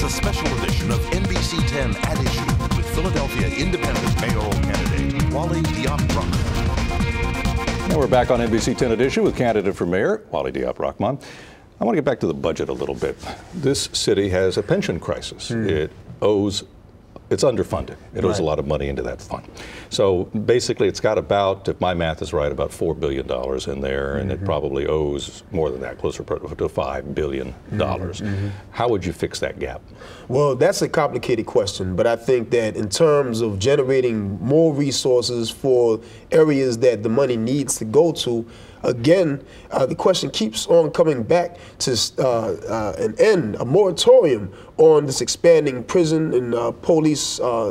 is a special edition of NBC 10 at Issue with Philadelphia independent mayoral candidate Wali Diop Rahman. Now we're back on NBC 10 at Issue with candidate for mayor Wali Diop Rahman. I want to get back to the budget a little bit. This city has a pension crisis. It's underfunded. It owes a lot of money into that fund. So basically it's got about, if my math is right, about $4 billion in there, and it probably owes more than that, closer to $5 billion. How would you fix that gap? Well, that's a complicated question, but I think that in terms of generating more resources for areas that the money needs to go to, again, the question keeps on coming back to a moratorium on this expanding prison and police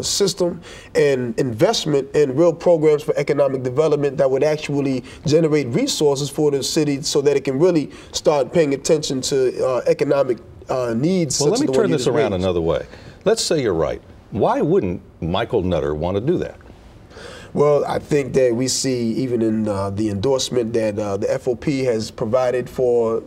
system, and investment in real programs for economic development that would actually generate resources for the city so that it can really start paying attention to economic needs. Well, let me turn this around another way. Let's say you're right. Why wouldn't Michael Nutter want to do that? Well, I think that we see even in the endorsement that the FOP has provided for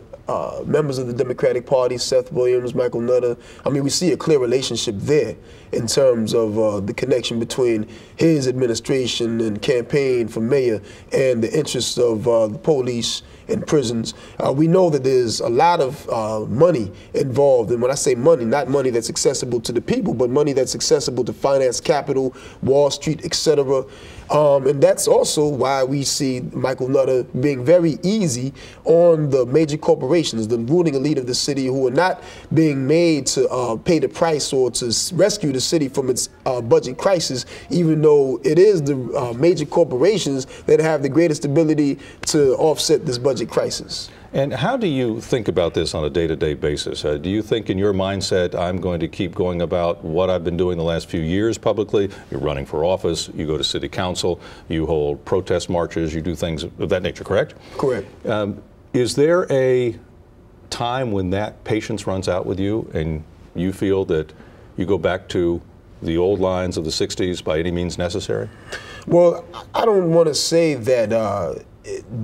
members of the Democratic Party, Seth Williams, Michael Nutter. I mean, we see a clear relationship there in terms of the connection between his administration and campaign for mayor and the interests of the police and prisons. We know that there's a lot of money involved, and when I say money, not money that's accessible to the people, but money that's accessible to finance capital, Wall Street, etc. And that's also why we see Michael Nutter being very easy on the major corporations, the ruling elite of the city, who are not being made to pay the price or to rescue the city from its budget crisis, even though it is the major corporations that have the greatest ability to offset this budget crisis. And how do you think about this on a day-to-day basis? Do you think in your mindset, I'm going to keep going about what I've been doing the last few years publicly? You're running for office, you go to city council, you hold protest marches, you do things of that nature, correct? Correct. Is there a time when that patience runs out with you and you feel that you go back to the old lines of the 60s by any means necessary? Well, I don't want to say that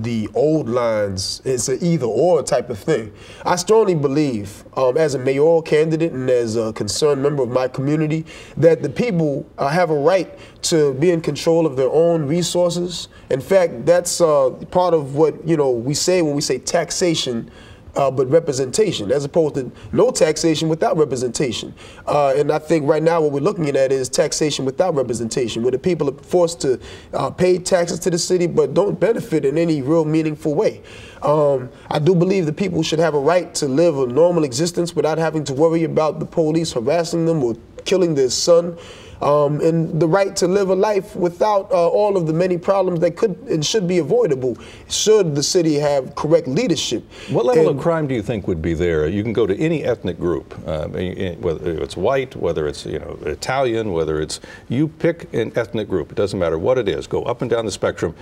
the old lines is an either-or type of thing. I strongly believe, as a mayoral candidate and as a concerned member of my community, that the people have a right to be in control of their own resources. In fact, that's part of what we say when we say taxation, but representation, as opposed to no taxation without representation. And I think right now what we're looking at is taxation without representation, where the people are forced to pay taxes to the city but don't benefit in any real meaningful way. I do believe that people should have a right to live a normal existence without having to worry about the police harassing them or killing their son. And the right to live a life without all of the many problems that could and should be avoidable should the city have correct leadership. What level of crime do you think would be there? You can go to any ethnic group, whether it's white, whether it's Italian, whether it's, you pick an ethnic group, it doesn't matter what it is, go up and down the spectrum.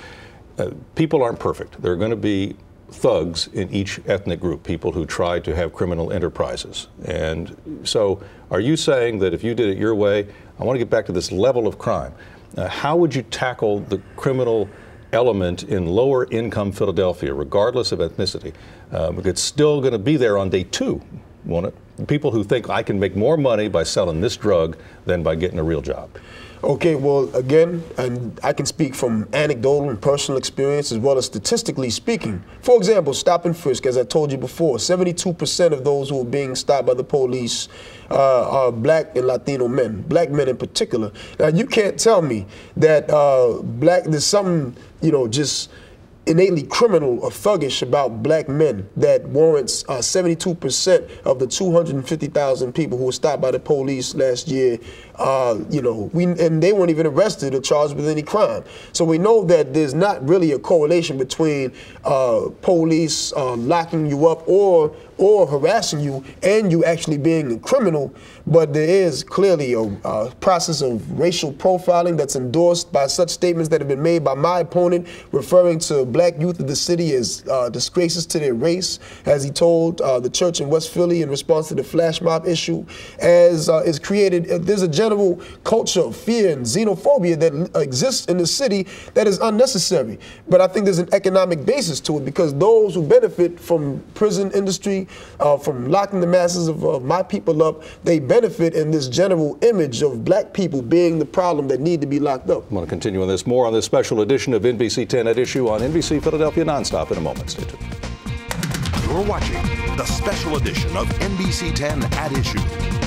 People aren't perfect. There are going to be thugs in each ethnic group, people who try to have criminal enterprises. And so are you saying that if you did it your way, I want to get back to this level of crime, how would you tackle the criminal element in lower income Philadelphia, regardless of ethnicity? It's still going to be there on day two, won't it? People who think I can make more money by selling this drug than by getting a real job. Okay, well, again, and I can speak from anecdotal and personal experience as well as statistically speaking. For example, stop and frisk, as I told you before, 72% of those who are being stopped by the police are black and Latino men, black men in particular. Now, you can't tell me that there's something, just innately criminal or thuggish about black men that warrants 72% of the 250,000 people who were stopped by the police last year. And they weren't even arrested or charged with any crime. So we know that there's not really a correlation between police locking you up or harassing you and you actually being a criminal, but there is clearly a process of racial profiling that's endorsed by such statements that have been made by my opponent, referring to black youth of the city as disgraces to their race, as he told the church in West Philly in response to the flash mob issue, as is created, there's a general culture of fear and xenophobia that exists in the city that is unnecessary. But I think there's an economic basis to it, because those who benefit from prison industry from locking the masses of my people up. They benefit in this general image of black people being the problem that need to be locked up. I want to continue on this, more on this special edition of NBC 10 at Issue on NBC Philadelphia Nonstop in a moment. Stay tuned. You're watching the special edition of NBC 10 at Issue.